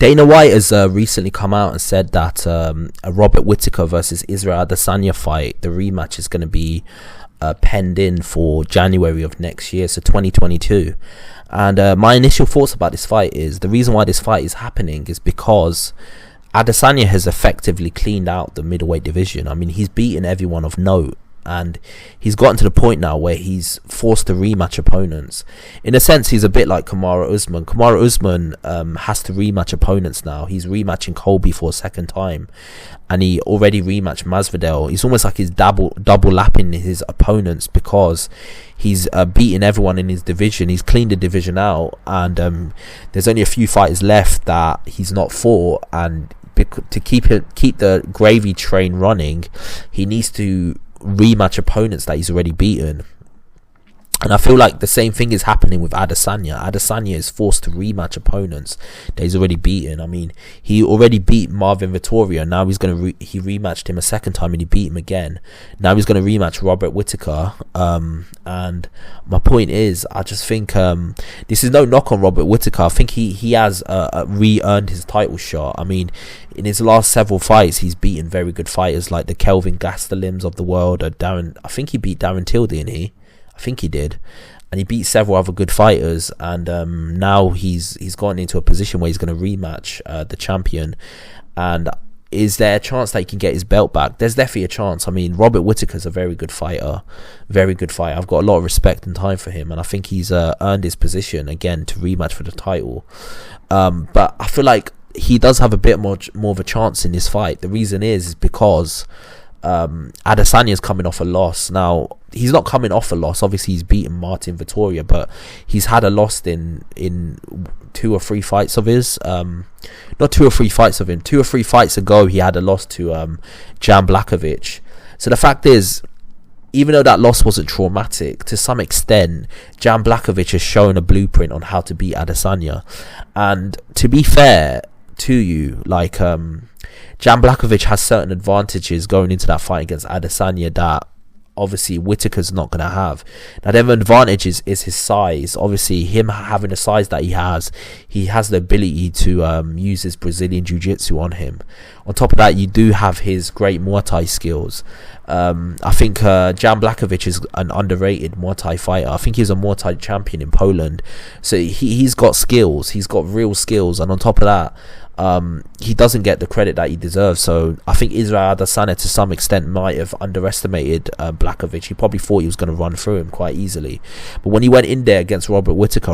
Dana White has recently come out and said that a Robert Whittaker versus Israel Adesanya fight, the rematch, is going to be penned in for January of next year, so 2022. And my initial thoughts about this fight is, the reason why this fight is happening is because Adesanya has effectively cleaned out the middleweight division. I mean, he's beaten everyone of note, and he's gotten to the point now where he's forced to rematch opponents. In a sense, he's a bit like Kamaru Usman. Kamaru Usman has to rematch opponents now. He's rematching Colby for a second time, and he already rematched Masvidal. It's almost like he's double lapping his opponents because he's beaten everyone in his division. He's cleaned the division out, and there's only a few fighters left that he's not fought. And to keep the gravy train running, he needs to rematch opponents that he's already beaten. And I feel like the same thing is happening with Adesanya. Adesanya is forced to rematch opponents that he's already beaten. I mean, he already beat Marvin Vettoria. Now he's going to he rematched him a second time and he beat him again. Now he's going to rematch Robert Whittaker. And my point is, I just think this is no knock on Robert Whittaker. I think he has re-earned his title shot. I mean, in his last several fights, he's beaten very good fighters like the Kelvin Gastelums of the world. I think he beat Darren Till, didn't he? I think he did, and he beat several other good fighters, and now he's gotten into a position where he's going to rematch the champion. And is there a chance that he can get his belt back? There's definitely a chance. I mean, Robert Whittaker's a very good fighter. I've got a lot of respect and time for him, and I think he's earned his position again to rematch for the title. But I feel like he does have a bit more of a chance in this fight. The reason is because Adesanya is coming off a loss. Now, he's not coming off a loss. Obviously, he's beaten Martin Vettoria, but he's had a loss in 2 or 3 fights of his. Not 2 or 3 fights of him. 2 or 3 fights ago, he had a loss to Jan Blachowicz. So the fact is, even though that loss wasn't traumatic, to some extent, Jan Blachowicz has shown a blueprint on how to beat Adesanya. And to be fair to you, like, Jan Blachowicz has certain advantages going into that fight against Adesanya that obviously Whittaker's not going to have. Now, the advantage is his size. Obviously, him having the size that he has the ability to use his Brazilian Jiu-Jitsu on him. On top of that, you do have his great Muay Thai skills. I think Jan Blachowicz is an underrated Muay Thai fighter. I think he's a Muay Thai champion in Poland. So he's got skills. He's got real skills. And on top of that, he doesn't get the credit that he deserves. So I think Israel Adesanya to some extent might have underestimated Blachowicz. He probably thought he was going to run through him quite easily. But when he went in there against Robert Whittaker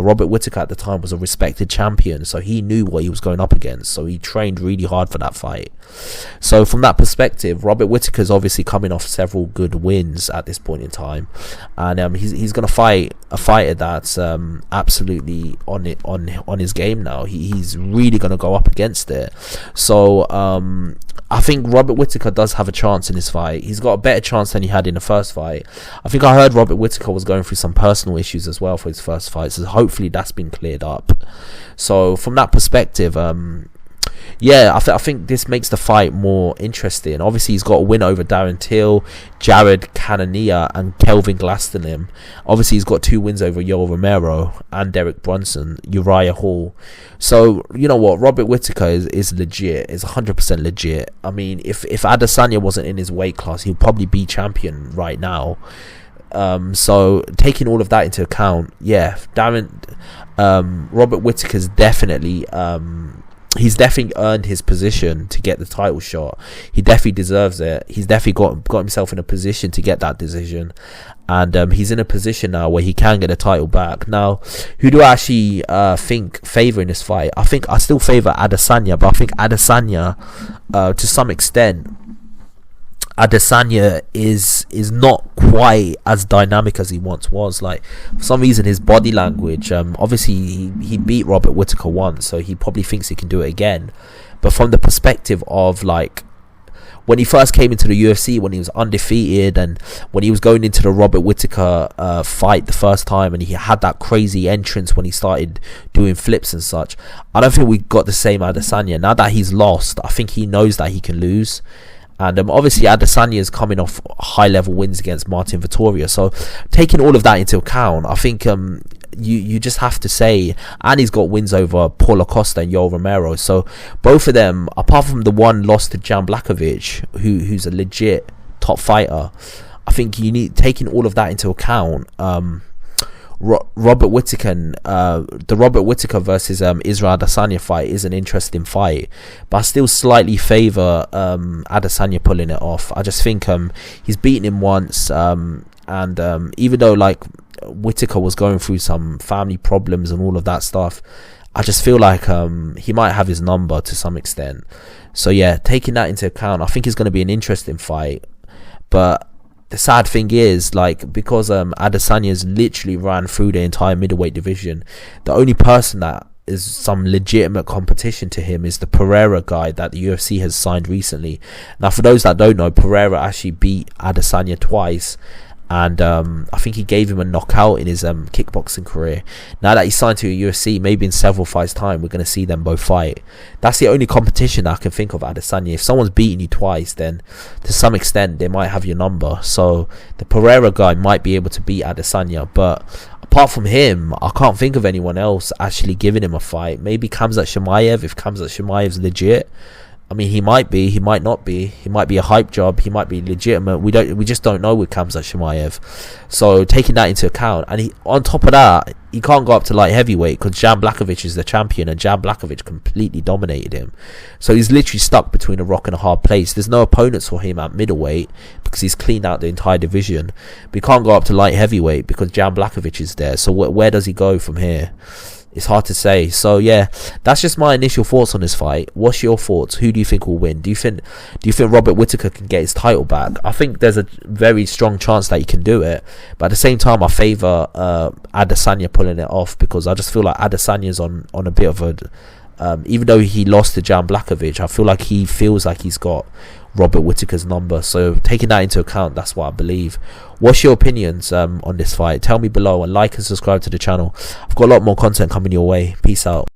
at the time was a respected champion, so he knew what he was going up against. So he trained really hard for that fight. So from that perspective, Robert Whittaker's obviously coming off several good wins at this point in time, and he's going to fight a fighter that's absolutely on his game now. He's really going to go up against it. So I think Robert Whittaker does have a chance in this fight. He's got a better chance than he had in the first fight. I think I heard Robert Whittaker was going through some personal issues as well for his first fight, so hopefully that's been cleared up. So from that perspective, I think this makes the fight more interesting. Obviously, he's got a win over Darren Till, Jared Cannonier, and Kelvin Gastelum. Obviously, he's got 2 wins over Yoel Romero and Derek Brunson, Uriah Hall. So, you know what? Robert Whittaker is legit. Is 100% legit. I mean, if Adesanya wasn't in his weight class, he'd probably be champion right now. So taking all of that into account, Robert Whittaker's definitely he's definitely earned his position to get the title shot. He definitely deserves it. He's definitely got himself in a position to get that decision, and he's in a position now where he can get a title back. Now, who do I actually think favour in this fight? I think I still favour Adesanya, but I think Adesanya, to some extent, Adesanya is not quite as dynamic as he once was. Like, for some reason, his body language, obviously he beat Robert Whittaker once, so he probably thinks he can do it again. But from the perspective of, like, when he first came into the UFC, when he was undefeated, and when he was going into the Robert Whittaker fight the first time, and he had that crazy entrance when he started doing flips and such, I don't think we got the same Adesanya. Now that he's lost, I think he knows that he can lose. And obviously Adesanya is coming off high level wins against Martin Vettoria. So taking all of that into account, I think you just have to say, and he's got wins over Paulo Costa and Yoel Romero. So both of them, apart from the one lost to Jan Blachowicz, who's a legit top fighter, I think you need, taking all of that into account, Robert Whittaker, the Robert Whittaker versus Israel Adesanya fight is an interesting fight, but I still slightly favour Adesanya pulling it off. I just think he's beaten him once, and even though like Whittaker was going through some family problems and all of that stuff, I just feel like he might have his number to some extent. So yeah, taking that into account, I think it's going to be an interesting fight. But the sad thing is, like, because Adesanya's literally ran through the entire middleweight division, the only person that is some legitimate competition to him is the Pereira guy that the UFC has signed recently. Now, for those that don't know, Pereira actually beat Adesanya twice, and I think he gave him a knockout in his kickboxing career. Now that he's signed to a UFC, maybe in several fights time we're going to see them both fight. That's the only competition that I can think of, Adesanya. If someone's beaten you twice, then to some extent they might have your number. So the Pereira guy might be able to beat Adesanya, but apart from him, I can't think of anyone else actually giving him a fight. Maybe Khamzat Chimaev, if Khamzat Chimaev's legit. I mean, he might be, he might not be. He might be a hype job. He might be legitimate. We just don't know with Khamzat Chimaev. So taking that into account, and on top of that, he can't go up to light heavyweight because Jan Blachowicz is the champion, and Jan Blachowicz completely dominated him. So he's literally stuck between a rock and a hard place. There's no opponents for him at middleweight because he's cleaned out the entire division. But he can't go up to light heavyweight because Jan Blachowicz is there. So where does he go from here? It's hard to say. So yeah, that's just my initial thoughts on this fight. What's your thoughts? Who do you think will win? Do you think Robert Whittaker can get his title back? I think there's a very strong chance that he can do it, but at the same time I favour Adesanya pulling it off, because I just feel like Adesanya's on a bit of a even though he lost to Jan Blachowicz, I feel like he feels like he's got Robert Whittaker's number. So taking that into account, that's what I believe. What's your opinions on this fight? Tell me below, and like and subscribe to the channel. I've got a lot more content coming your way. Peace out.